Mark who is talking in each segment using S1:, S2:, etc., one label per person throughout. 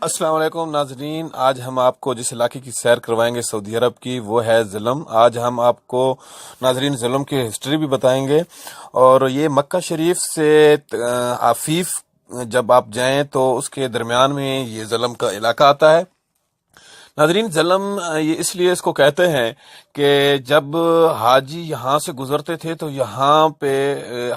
S1: السلام علیکم ناظرین، آج ہم آپ کو جس علاقے کی سیر کروائیں گے سعودی عرب کی، وہ ہے ظلم۔ آج ہم آپ کو ناظرین ظلم کی ہسٹری بھی بتائیں گے، اور یہ مکہ شریف سے عفیف جب آپ جائیں تو اس کے درمیان میں یہ ظلم کا علاقہ آتا ہے۔ ناظرین ظلم یہ اس لیے اس کو کہتے ہیں کہ جب حاجی یہاں سے گزرتے تھے تو یہاں پہ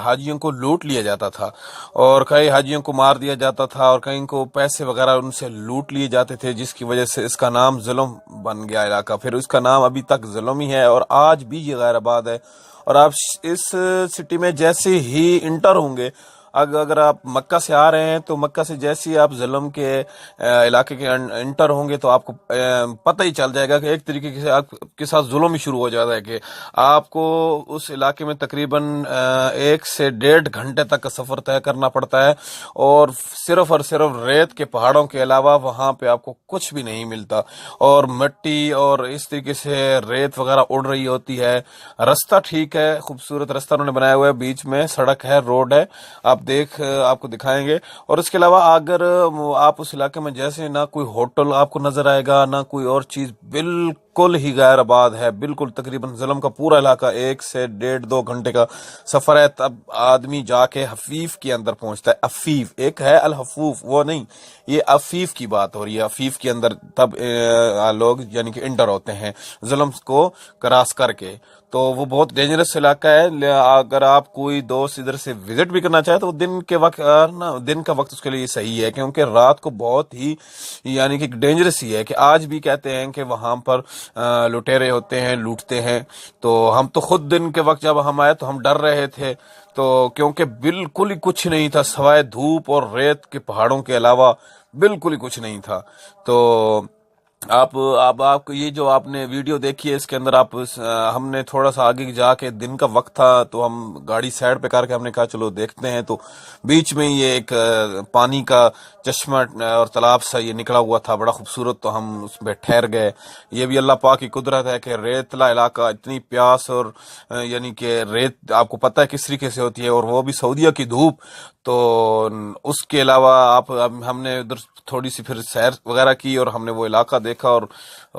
S1: حاجیوں کو لوٹ لیا جاتا تھا، اور کئی حاجیوں کو مار دیا جاتا تھا، اور کئی کو پیسے وغیرہ ان سے لوٹ لیے جاتے تھے، جس کی وجہ سے اس کا نام ظلم بن گیا علاقہ۔ پھر اس کا نام ابھی تک ظلم ہی ہے، اور آج بھی یہ غیر آباد ہے۔ اور آپ اس سٹی میں جیسے ہی انٹر ہوں گے، اگر آپ مکہ سے آ رہے ہیں تو مکہ سے جیسے ہی آپ ظلم کے علاقے کے انٹر ہوں گے تو آپ کو پتہ ہی چل جائے گا کہ ایک طریقے سے آپ کے ساتھ ظلم ہی شروع ہو جاتا ہے، کہ آپ کو اس علاقے میں تقریباً 1 سے 1.5 گھنٹے تک کا سفر طے کرنا پڑتا ہے، اور صرف ریت کے پہاڑوں کے علاوہ وہاں پہ آپ کو کچھ بھی نہیں ملتا، اور مٹی اور اس طریقے سے ریت وغیرہ اڑ رہی ہوتی ہے۔ رستہ ٹھیک ہے، خوبصورت رستہ انہوں نے بنایا ہوا ہے، بیچ میں سڑک ہے، روڈ ہے، آپ کو دکھائیں گے۔ اور اس کے علاوہ اگر آپ اس علاقے میں جیسے نہ کوئی ہوٹل آپ کو نظر آئے گا، نہ کوئی اور چیز، بالکل ہی غیر آباد ہے، بالکل تقریباً ظلم کا پورا علاقہ 1 سے 1.5-2 گھنٹے کا سفر ہے، تب آدمی جا کے حفیف کے اندر پہنچتا ہے۔ افیف ایک ہے، الحفوف وہ نہیں، یہ افیف کی بات ہو رہی ہے۔ افیف کے اندر تب لوگ یعنی کہ انٹر ہوتے ہیں ظلم کو کراس کر کے، تو وہ بہت ڈینجرس علاقہ ہے۔ اگر آپ کوئی دوست ادھر سے وزٹ بھی کرنا چاہے تو دن کا وقت اس کے لیے صحیح ہے، کیونکہ رات کو بہت ہی یعنی کہ ڈینجرس ہی ہے، کہ آج بھی کہتے ہیں کہ وہاں پر لٹیرے ہوتے ہیں، لوٹتے ہیں۔ تو ہم تو خود دن کے وقت جب ہم آئے تو ہم ڈر رہے تھے، تو کیونکہ بالکل ہی کچھ نہیں تھا سوائے دھوپ اور ریت کے پہاڑوں کے علاوہ، بالکل ہی کچھ نہیں تھا۔ تو آپ کو یہ جو آپ نے ویڈیو دیکھی ہے، اس کے اندر ہم نے تھوڑا سا آگے جا کے، دن کا وقت تھا تو ہم گاڑی سائڈ پہ کر کے ہم نے کہا چلو دیکھتے ہیں، تو بیچ میں یہ ایک پانی کا چشمہ اور تالاب سا یہ نکلا ہوا تھا، بڑا خوبصورت، تو ہم اس میں ٹھہر گئے۔ یہ بھی اللہ پاک کی قدرت ہے کہ ریتلا علاقہ، اتنی پیاس، اور یعنی کہ ریت آپ کو پتہ ہے کس طریقے سے ہوتی ہے، اور وہ بھی سعودیہ کی دھوپ۔ تو اس کے علاوہ ہم نے ادھر تھوڑی سی پھر سیر وغیرہ کی، اور ہم نے وہ علاقہ دیکھا، اور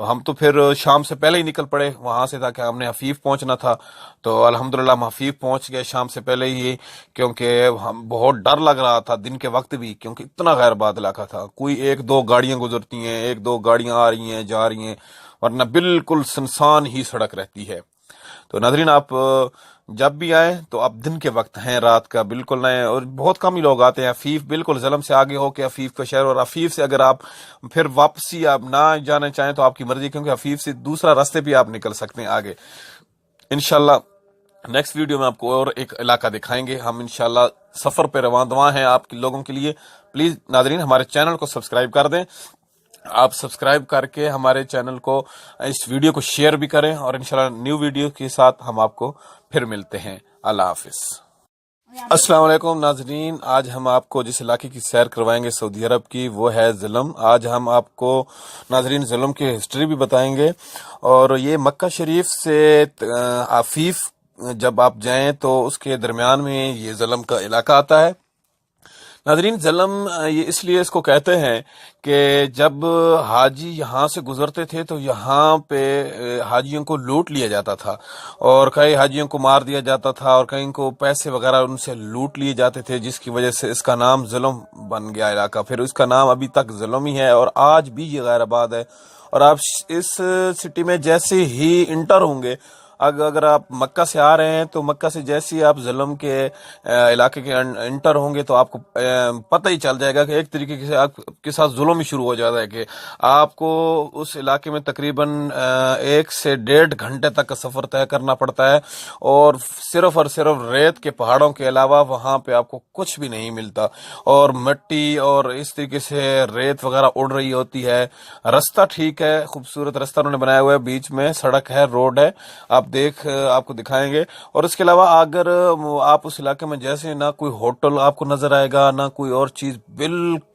S1: ہم تو پھر شام سے پہلے ہی نکل پڑے وہاں سے، تاکہ ہم نے حفیف پہنچنا تھا۔ تو الحمدللہ ہم حفیف پہنچ گئے شام سے پہلے ہی، کیونکہ ہم بہت ڈر لگ رہا تھا دن کے وقت بھی، کیونکہ اتنا غیر آباد علاقہ تھا، کوئی 1-2 گاڑیاں گزرتی ہیں، 1-2 گاڑیاں آ رہی ہیں جا رہی ہیں، ورنہ بالکل سنسان ہی سڑک رہتی ہے۔ تو ناظرین، آپ جب بھی آئیں تو آپ دن کے وقت ہیں، رات کا بالکل نہ، اور بہت کم ہی لوگ آتے ہیں۔ عفیف بالکل ظلم سے آگے ہو کے عفیف کا شہر، اور عفیف سے اگر آپ پھر واپسی آپ نہ جانا چاہیں تو آپ کی مرضی، کیونکہ عفیف سے دوسرا راستے بھی آپ نکل سکتے ہیں آگے۔ انشاءاللہ نیکسٹ ویڈیو میں آپ کو اور ایک علاقہ دکھائیں گے، ہم انشاءاللہ سفر پہ رواں ہیں آپ لوگوں کے لیے۔ پلیز ناظرین ہمارے چینل کو سبسکرائب کر دیں، آپ سبسکرائب کر کے ہمارے چینل کو، اس ویڈیو کو شیئر بھی کریں، اور انشاءاللہ نیو ویڈیو کے ساتھ ہم آپ کو پھر ملتے ہیں۔ اللہ حافظ۔ السلام علیکم ناظرین، آج ہم آپ کو جس علاقے کی سیر کروائیں گے سعودی عرب کی، وہ ہے ظلم۔ آج ہم آپ کو ناظرین ظلم کی ہسٹری بھی بتائیں گے، اور یہ مکہ شریف سے عفیف جب آپ جائیں تو اس کے درمیان میں یہ ظلم کا علاقہ آتا ہے۔ ناظرین ظلم یہ اس لیے اس کو کہتے ہیں کہ جب حاجی یہاں سے گزرتے تھے تو یہاں پہ حاجیوں کو لوٹ لیا جاتا تھا، اور کئی حاجیوں کو مار دیا جاتا تھا، اور کئی کو پیسے وغیرہ ان سے لوٹ لیے جاتے تھے، جس کی وجہ سے اس کا نام ظلم بن گیا علاقہ۔ پھر اس کا نام ابھی تک ظلم ہی ہے، اور آج بھی یہ غیر آباد ہے۔ اور آپ اس سٹی میں جیسے ہی انٹر ہوں گے، اگر آپ مکہ سے آ رہے ہیں تو مکہ سے جیسے ہی آپ ظلم کے علاقے کے انٹر ہوں گے تو آپ کو پتہ ہی چل جائے گا کہ ایک طریقے سے آپ کے ساتھ ظلم ہی شروع ہو جاتا ہے، کہ آپ کو اس علاقے میں تقریباً 1 سے 1.5 گھنٹے تک کا سفر طے کرنا پڑتا ہے، اور صرف ریت کے پہاڑوں کے علاوہ وہاں پہ آپ کو کچھ بھی نہیں ملتا، اور مٹی اور اس طریقے سے ریت وغیرہ اڑ رہی ہوتی ہے۔ رستہ ٹھیک ہے، خوبصورت رستہ انہوں نے بنایا ہوا ہے، بیچ میں سڑک ہے، روڈ ہے، آپ کو دکھائیں گے۔ اور اس کے علاوہ اگر آپ اس علاقے میں جیسے نہ کوئی ہوٹل آپ کو نظر آئے گا، نہ کوئی اور چیز، بالکل